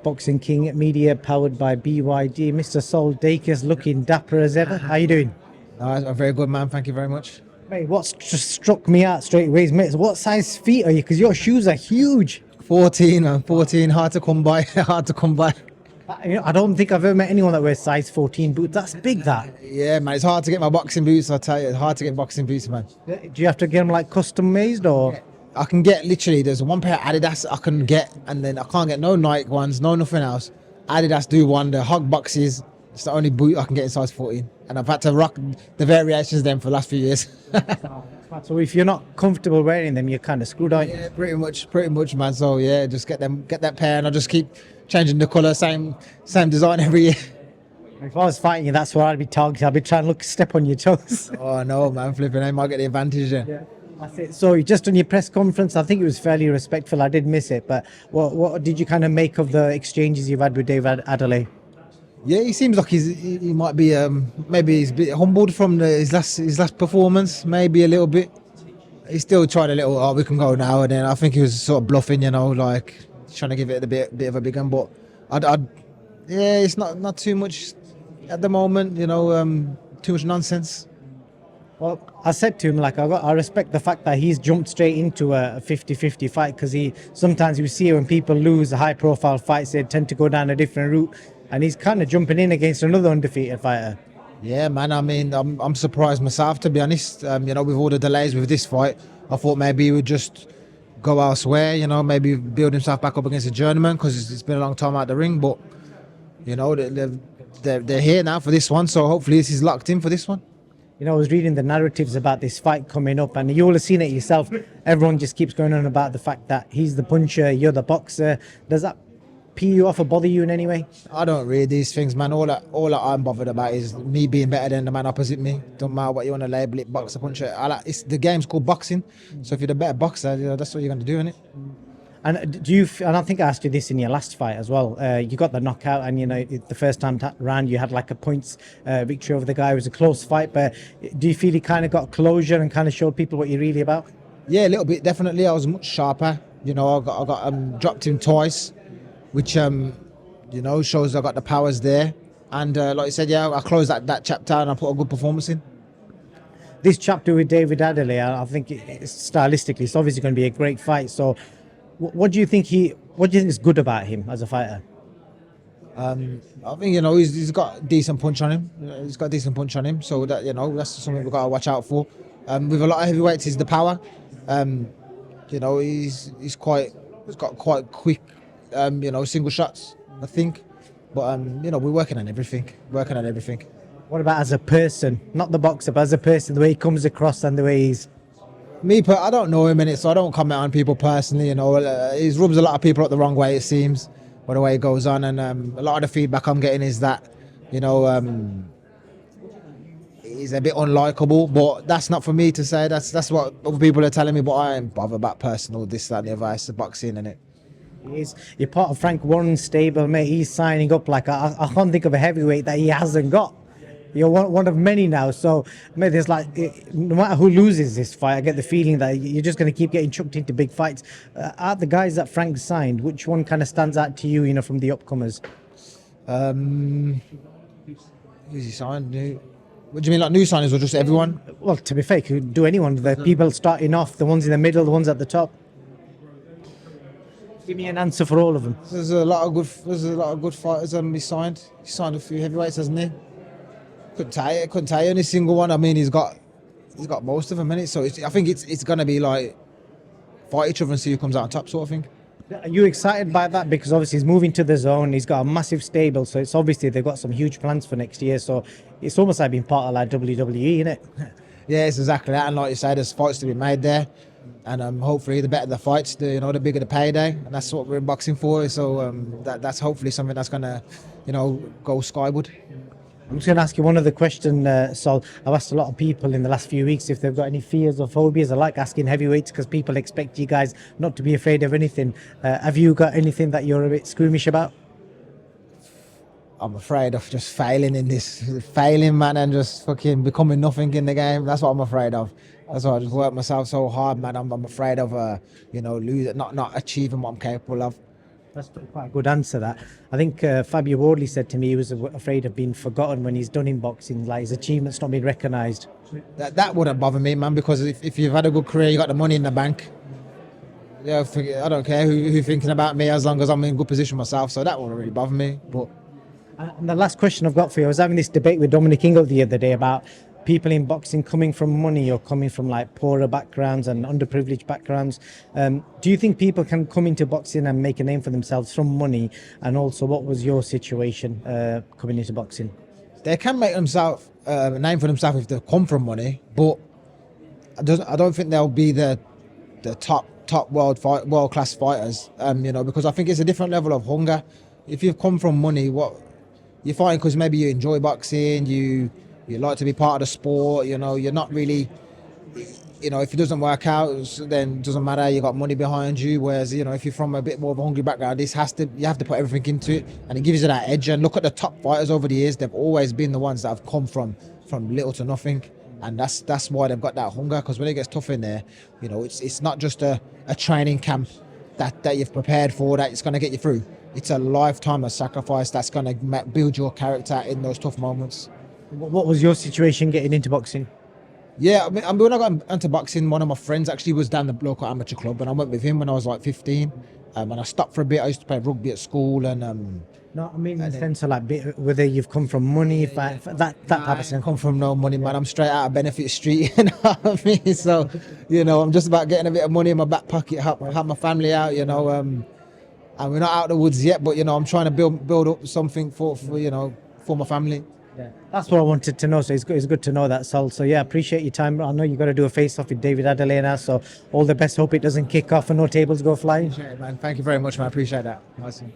Boxing King Media powered by BYD. Mr. Sol Dacres looking dapper as ever. How you doing? A very good man, thank you very much. Mate, what just struck me out straight away is, mate, what size feet are you? Because your shoes are huge. 14, man, 14, hard to come by, hard to come by. I don't think I've ever met anyone that wears size 14 boots. That's big, that. Yeah, man, it's hard to get my boxing boots, I tell you, it's hard to get boxing boots, man. Do you have to get them like custom made or? I can get literally, there's one pair of Adidas I can get, and then I can't get no Nike ones, no nothing else. Adidas do one, the Hug boxes, it's the only boot I can get in size 14. And I've had to rock the variations then for the last few years. So if you're not comfortable wearing them, you're kind of screwed, aren't you? Yeah, pretty much, man. So yeah, just get that pair, and I'll just keep changing the colour, same design every year. If I was fighting you, that's where I'd be targeting. I'd be trying to step on your toes. Oh no, man, flipping, I might get the advantage there. Yeah. That's it. So you just on your press conference, I think it was fairly respectful. I did miss it, but what did you kind of make of the exchanges you've had with David ADELEYE? Yeah, he seems like he might be maybe he's a bit humbled from his last performance, maybe a little bit. He still tried a little. Oh, we can go now, and then I think he was sort of bluffing, like trying to give it a bit of a big one. But yeah, it's not too much at the moment, too much nonsense. Well, I said to him, I respect the fact that he's jumped straight into a 50-50 fight, because sometimes you see when people lose high-profile fights, they tend to go down a different route, and he's kind of jumping in against another undefeated fighter. Yeah, man. I mean, I'm surprised myself, to be honest. With all the delays with this fight, I thought maybe he would just go elsewhere. Maybe build himself back up against a journeyman, because it's been a long time out the ring. But they're here now for this one, so hopefully this is locked in for this one. I was reading the narratives about this fight coming up, and you all have seen it yourself. Everyone just keeps going on about the fact that he's the puncher, you're the boxer. Does that pee you off or bother you in any way? I don't read these things, man. All that I'm bothered about is me being better than the man opposite me. Don't matter what you want to label it, boxer, puncher. The game's called boxing, so if you're the better boxer, that's what you're going to do, innit? And and I think I asked you this in your last fight as well. You got the knockout, and the first time round you had like a points victory over the guy. It was a close fight, but do you feel you kind of got closure and kind of showed people what you're really about? Yeah, a little bit, definitely. I was much sharper. I got dropped him twice, which shows I got the powers there. And like you said, yeah, I closed that chapter and I put a good performance in. This chapter with David ADELEYE, I think stylistically, it's obviously going to be a great fight. So, what do you think is good about him as a fighter? I think he's got decent punch on him. He's got a decent punch on him, so that that's something we've got to watch out for. With a lot of heavyweights, is the power. He's got quite quick, single shots, I think. But we're working on everything. What about as a person, not the boxer, but as a person, the way he comes across and the way he's. I don't know him, so I don't comment on people personally. He rubs a lot of people up the wrong way, it seems, by the way it goes on. And a lot of the feedback I'm getting is that, he's a bit unlikable. But that's not for me to say. That's what other people are telling me. But I ain't bothered about personal, this, that, and the other. It's the boxing, innit? You're part of Frank Warren's stable, mate. He's signing up I can't think of a heavyweight that he hasn't got. You're one of many now, so mate, there's no matter who loses this fight, I get the feeling that you're just going to keep getting chucked into big fights. Are the guys that Frank signed, which one kind of stands out to you, from the upcomers? Who's he signed? What do you mean, like new signings or just everyone? Well, to be fair, you could do anyone. The people starting off, the ones in the middle, the ones at the top. Give me an answer for all of them. There's a lot of good fighters he signed. He signed a few heavyweights, hasn't he? Couldn't tell you any single one. I mean, he's got most of them in it. So I think it's gonna be like fight each other and see who comes out on top, sort of thing. Are you excited by that? Because obviously he's moving to the zone. He's got a massive stable, so it's obviously they've got some huge plans for next year. So it's almost like being part of like WWE, isn't it? Yeah, it's exactly that. And like you say, there's fights to be made there. And hopefully the better the fights, the bigger the payday, and that's what we're in boxing for. So that's hopefully something that's gonna, go skyward. I'm just going to ask you one other question, Sol. I've asked a lot of people in the last few weeks if they've got any fears or phobias. I like asking heavyweights because people expect you guys not to be afraid of anything. Have you got anything that you're a bit squeamish about? I'm afraid of just failing, man, and just fucking becoming nothing in the game. That's what I'm afraid of. That's why I just work myself so hard, man. I'm afraid of, losing, not achieving what I'm capable of. That's quite a good answer. That I think Fabio Wardley said to me he was afraid of being forgotten when he's done in boxing, like his achievements not being recognised. That wouldn't bother me, man, because if you've had a good career, you got the money in the bank. Yeah, I don't care who thinking about me as long as I'm in good position myself. So that wouldn't really bother me. But And the last question I've got for you, I was having this debate with Dominic Ingle the other day about people in boxing coming from money or coming from like poorer backgrounds and underprivileged backgrounds. Do you think people can come into boxing and make a name for themselves from money? And also, what was your situation coming into boxing? they can make themselves a name for themselves if they come from money. But I don't think they'll be the top world class fighters. Because I think it's a different level of hunger. If you've come from money, what you're fighting because maybe you enjoy boxing, you like to be part of the sport. You're not really. If it doesn't work out, then it doesn't matter. You got money behind you. Whereas, if you're from a bit more of a hungry background, you have to put everything into it, and it gives you that edge. And look at the top fighters over the years; they've always been the ones that have come from little to nothing, and that's why they've got that hunger. Because when it gets tough in there, it's not just a training camp that you've prepared for that it's going to get you through. It's a lifetime of sacrifice that's going to build your character in those tough moments. What was your situation getting into boxing? Yeah, I mean, when I got into boxing, one of my friends actually was down the local amateur club, and I went with him when I was like 15. And I stopped for a bit. I used to play rugby at school, and No, I mean in the sense of like whether you've come from money, that type of I sense. come from no money, man. I'm straight out of Benefit Street, you know what I mean? So, I'm just about getting a bit of money in my back pocket, help my family out, and we're not out of the woods yet, but I'm trying to build up something for my family. Yeah, that's what I wanted to know. So it's good to know that, Sol. So yeah, appreciate your time. I know you got to do a face-off with David ADELEYE now, so all the best. Hope it doesn't kick off and no tables go flying. Appreciate it, man. Thank you very much, man. I appreciate that. Awesome.